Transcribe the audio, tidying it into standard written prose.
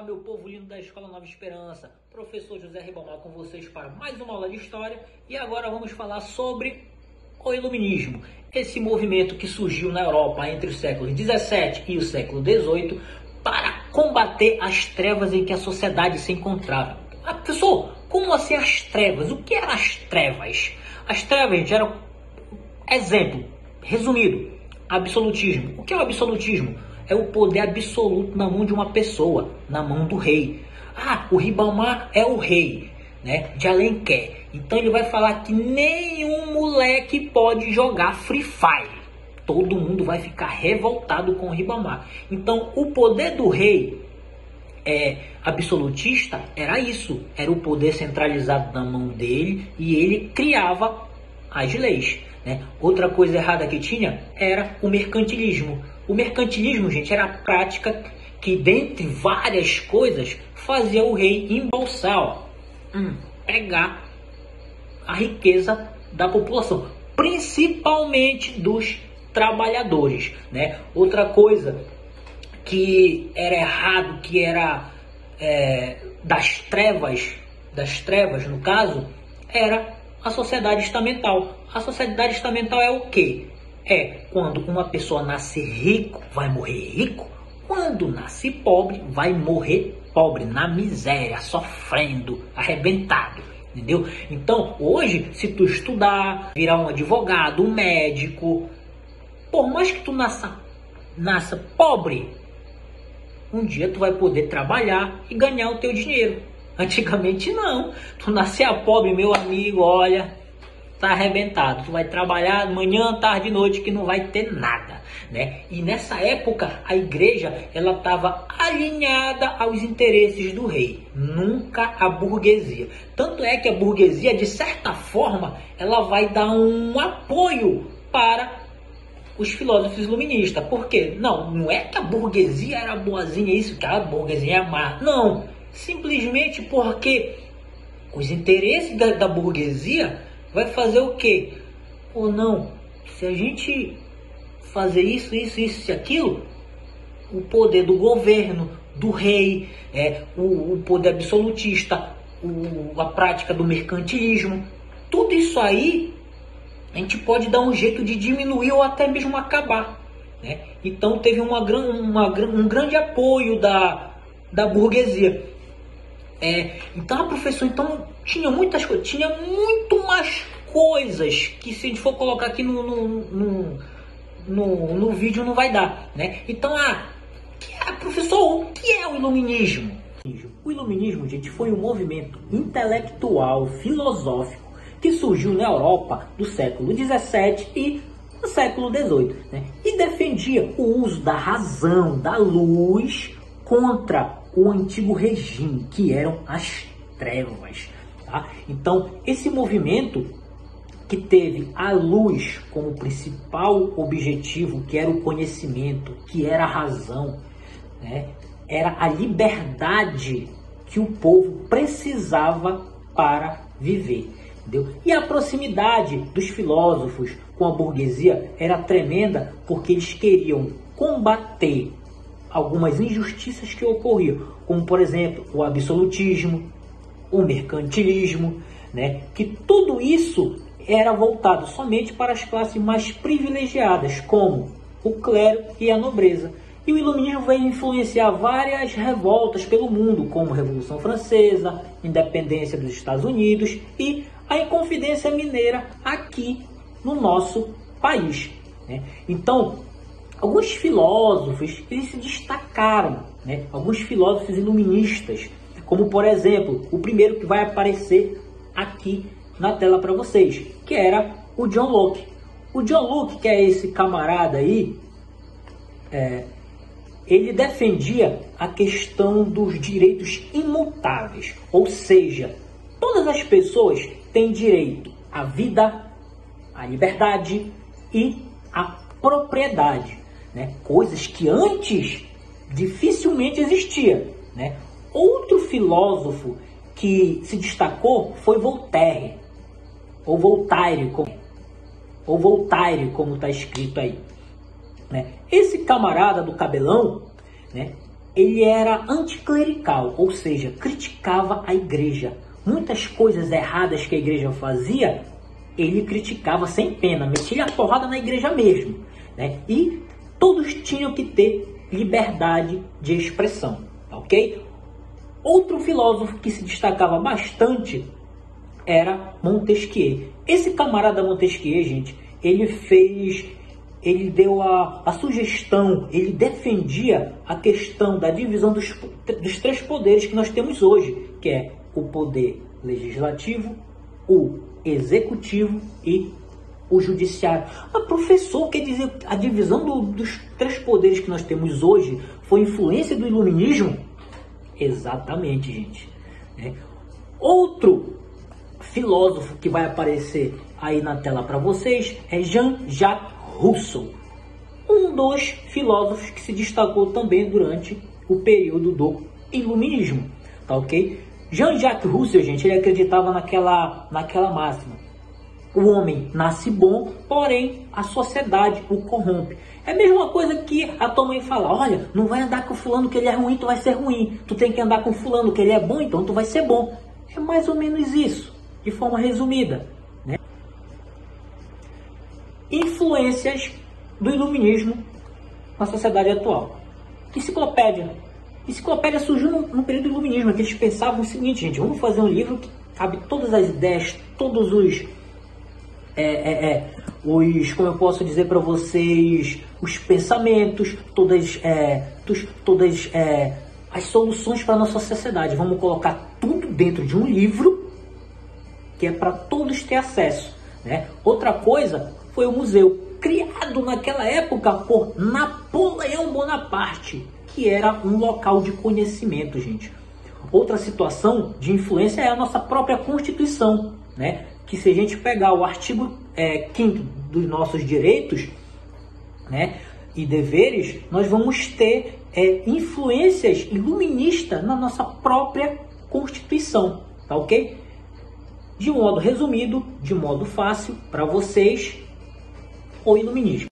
meu povo lindo da Escola Nova Esperança. Professor José Ribamar com vocês para mais uma aula de História. E agora vamos falar sobre o Iluminismo. Esse movimento que surgiu na Europa entre os séculos 17 e o século 18 para combater as trevas em que a sociedade se encontrava. Professor, como assim as trevas? O que eram as trevas? As trevas, gente, eram, exemplo, resumido, absolutismo. O que é o absolutismo? É o poder absoluto na mão de uma pessoa, na mão do rei. Ah, o Ribamar é o rei, né, de Alenquer. Então ele vai falar que nenhum moleque pode jogar Free Fire. Todo mundo vai ficar revoltado com o Ribamar. Então o poder do rei absolutista era isso. Era o poder centralizado na mão dele e ele criava as leis, né? Outra coisa errada que tinha era o mercantilismo. O mercantilismo, gente, era a prática que, dentre várias coisas, fazia o rei embolsar, pegar a riqueza da população, principalmente dos trabalhadores, né? Outra coisa que era errado, que era das trevas no caso, era a sociedade estamental. A sociedade estamental é o quê? É quando uma pessoa nasce rico, vai morrer rico. Quando nasce pobre, vai morrer pobre, na miséria, sofrendo, arrebentado. Entendeu? Então, hoje, se tu estudar, virar um advogado, um médico, por mais que tu nasça pobre, um dia tu vai poder trabalhar e ganhar o teu dinheiro. Antigamente não. Tu nascia pobre, meu amigo, olha, tá arrebentado. Tu vai trabalhar manhã, tarde e noite que não vai ter nada, né? E nessa época a igreja ela estava alinhada aos interesses do rei, nunca a burguesia. Tanto é que a burguesia, de certa forma, ela vai dar um apoio para os filósofos iluministas. Por quê? Não é que a burguesia era boazinha, isso que a burguesia é má. Não, simplesmente porque os interesses da burguesia vai fazer o quê? Ou não, se a gente fazer isso e aquilo, o poder do governo, do rei, o poder absolutista, a prática do mercantilismo, tudo isso aí a gente pode dar um jeito de diminuir ou até mesmo acabar, né? Então teve um grande apoio da burguesia. Então, professor, tinha muitas coisas, tinha muito mais coisas que, se a gente for colocar aqui no vídeo, não vai dar, né? Então, professor, o que é o iluminismo? O iluminismo, gente, foi um movimento intelectual, filosófico, que surgiu na Europa do século 17 e no século 18, né? E defendia o uso da razão, da luz, contra o antigo regime, que eram as trevas, tá? Então, esse movimento que teve a luz como principal objetivo, que era o conhecimento, que era a razão, né? Era a liberdade que o povo precisava para viver, entendeu? E a proximidade dos filósofos com a burguesia era tremenda, porque eles queriam combater algumas injustiças que ocorriam, como, por exemplo, o absolutismo, o mercantilismo, né? Que tudo isso era voltado somente para as classes mais privilegiadas, como o clero e a nobreza. E o iluminismo veio influenciar várias revoltas pelo mundo, como a Revolução Francesa, independência dos Estados Unidos e a Inconfidência Mineira aqui no nosso país, né? Então, alguns filósofos, eles se destacaram, né? Alguns filósofos iluministas, como, por exemplo, o primeiro que vai aparecer aqui na tela para vocês, que era o John Locke. O John Locke, que é esse camarada aí, ele defendia a questão dos direitos imutáveis, ou seja, todas as pessoas têm direito à vida, à liberdade e à propriedade, né? Coisas que antes dificilmente existiam, né? Outro filósofo que se destacou foi Voltaire, ou Voltaire, como está escrito aí, né? Esse camarada do cabelão, né, ele era anticlerical, ou seja, criticava a igreja. Muitas coisas erradas que a igreja fazia, ele criticava sem pena, metia a porrada na igreja mesmo, né? E todos tinham que ter liberdade de expressão, ok? Outro filósofo que se destacava bastante era Montesquieu. Esse camarada Montesquieu, gente, ele deu a sugestão, ele defendia a questão da divisão dos três poderes que nós temos hoje, que é o poder legislativo, o executivo e o judiciário. Mas, professor, quer dizer a divisão dos três poderes que nós temos hoje foi influência do iluminismo? Exatamente, gente. Outro filósofo que vai aparecer aí na tela para vocês é Jean-Jacques Rousseau, um dos filósofos que se destacou também durante o período do iluminismo, tá ok? Jean-Jacques Rousseau, gente, ele acreditava naquela máxima: o homem nasce bom, porém a sociedade o corrompe. É a mesma coisa que a tua mãe fala: olha, não vai andar com fulano que ele é ruim, tu vai ser ruim. Tu tem que andar com fulano que ele é bom, então tu vai ser bom. É mais ou menos isso, de forma resumida, né? Influências do iluminismo na sociedade atual. Enciclopédia. Enciclopédia surgiu no período do iluminismo, que eles pensavam o seguinte: gente, vamos fazer um livro que cabe todas as ideias, todos como eu posso dizer para vocês, os pensamentos, todas as soluções para a nossa sociedade. Vamos colocar tudo dentro de um livro que é para todos ter acesso, né? Outra coisa foi o museu, criado naquela época por Napoleão Bonaparte, que era um local de conhecimento, gente. Outra situação de influência é a nossa própria Constituição, né? Que se a gente pegar o artigo 5º dos nossos direitos, né, e deveres, nós vamos ter influências iluministas na nossa própria Constituição, tá ok? De um modo resumido, de modo fácil, para vocês, o iluminismo.